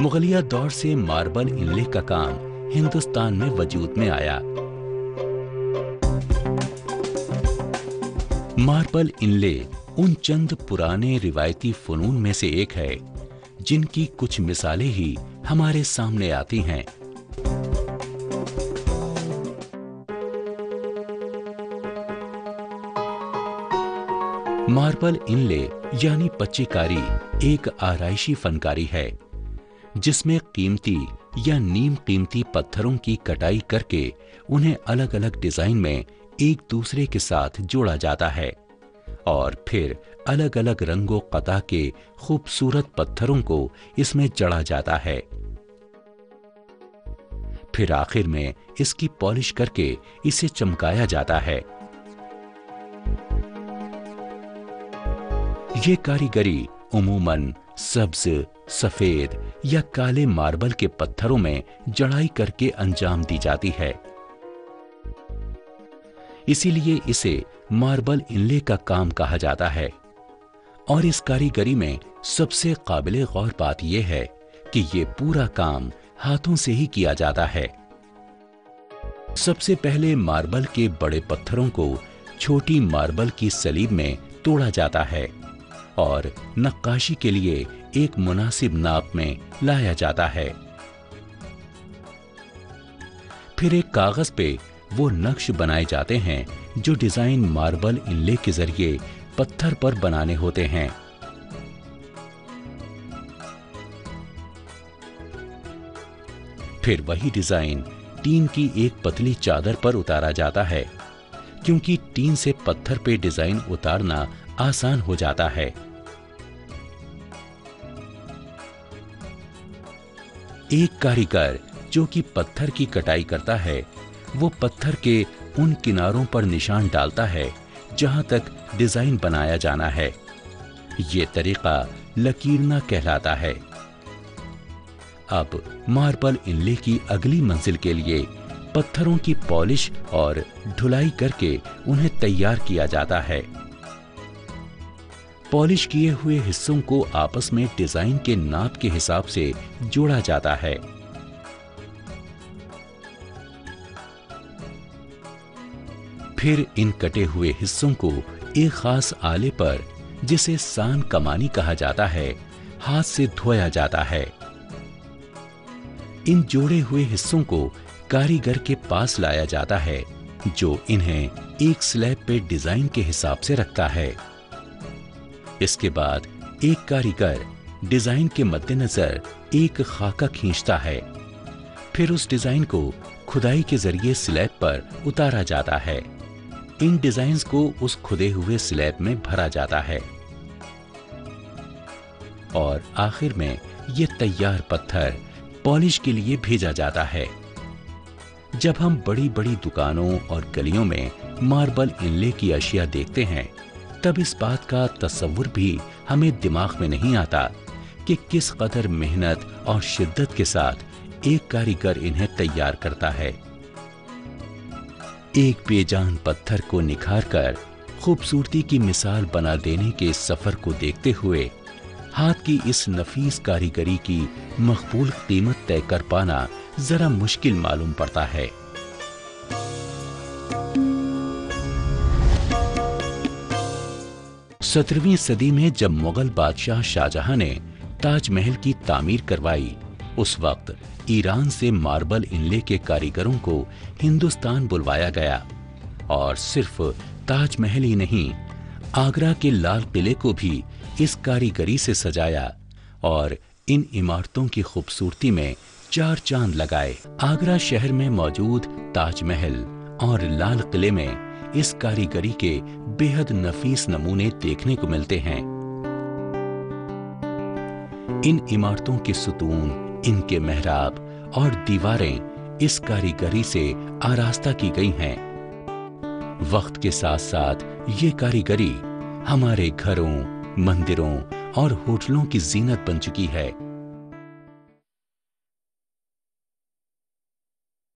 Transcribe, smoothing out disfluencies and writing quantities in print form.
मुगलिया दौर से मार्बल इनले का काम हिंदुस्तान में वजूद में आया। मार्बल इनले उन चंद पुराने रिवायती फनून में से एक है जिनकी कुछ मिसालें ही हमारे सामने आती हैं। मार्बल इनले यानी पच्चीकारी एक आराइशी फनकारी है जिसमें कीमती या नीम कीमती पत्थरों की कटाई करके उन्हें अलग अलग डिजाइन में एक दूसरे के साथ जोड़ा जाता है और फिर अलग अलग रंगों कता के खूबसूरत पत्थरों को इसमें जड़ा जाता है। फिर आखिर में इसकी पॉलिश करके इसे चमकाया जाता है। ये कारीगरी उमूमन सब्ज, सफेद या काले मार्बल के पत्थरों में जड़ाई करके अंजाम दी जाती है। इसीलिए इसे मार्बल इनले का काम कहा जाता है। और इस कारीगरी में सबसे काबिले गौर बात यह है कि ये पूरा काम हाथों से ही किया जाता है। सबसे पहले मार्बल के बड़े पत्थरों को छोटी मार्बल की सलीब में तोड़ा जाता है और नक्काशी के लिए एक मुनासिब नाप में लाया जाता है। फिर एक कागज पे वो नक्श बनाए जाते हैं जो डिजाइन मार्बल इनले के जरिए पत्थर पर बनाने होते हैं। फिर वही डिजाइन टीन की एक पतली चादर पर उतारा जाता है क्योंकि टीन से पत्थर पे डिजाइन उतारना आसान हो जाता है। एक कारीगर जो कि पत्थर की कटाई करता है वो पत्थर के उन किनारों पर निशान डालता है जहां तक डिजाइन बनाया जाना है। ये तरीका लकीरना कहलाता है। अब मार्बल इनले की अगली मंजिल के लिए पत्थरों की पॉलिश और ढुलाई करके उन्हें तैयार किया जाता है। पॉलिश किए हुए हिस्सों को आपस में डिजाइन के नाप के हिसाब से जोड़ा जाता है। फिर इन कटे हुए हिस्सों को एक खास आले पर, जिसे सान कमानी कहा जाता है, हाथ से धोया जाता है। इन जोड़े हुए हिस्सों को कारीगर के पास लाया जाता है जो इन्हें एक स्लैब पे डिजाइन के हिसाब से रखता है। इसके बाद एक कारीगर डिजाइन के मद्देनजर एक खाका खींचता है। फिर उस डिजाइन को खुदाई के जरिए स्लैब पर उतारा जाता है। इन डिजाइन्स को उस खुदे हुए स्लैब में भरा जाता है और आखिर में ये तैयार पत्थर पॉलिश के लिए भेजा जाता है। जब हम बड़ी बड़ी दुकानों और गलियों में मार्बल इनले की अशिया देखते हैं तब इस बात का तस्वुर भी हमें दिमाग में नहीं आता कि किस कदर मेहनत और शिद्दत के साथ एक कारीगर इन्हें तैयार करता है। एक बेजान पत्थर को निखार कर खूबसूरती की मिसाल बना देने के इस सफर को देखते हुए हाथ की इस नफीस कारीगरी की मकबूल कीमत तय कर पाना जरा मुश्किल मालूम पड़ता है। सत्रहवीं सदी में जब मुगल बादशाह शाहजहां ने ताजमहल की तामीर करवाई, उस वक्त ईरान से मार्बल इनले के कारीगरों को हिंदुस्तान बुलवाया गया और सिर्फ ताजमहल ही नहीं, आगरा के लाल किले को भी इस कारीगरी से सजाया और इन इमारतों की खूबसूरती में चार चांद लगाए। आगरा शहर में मौजूद ताजमहल और लाल किले में इस कारीगरी के बेहद नफीस नमूने देखने को मिलते हैं। इन इमारतों के सुतून, इनके मेहराब और दीवारें इस कारीगरी से आरास्ता की गई हैं। वक्त के साथ साथ ये कारीगरी हमारे घरों, मंदिरों और होटलों की जीनत बन चुकी है।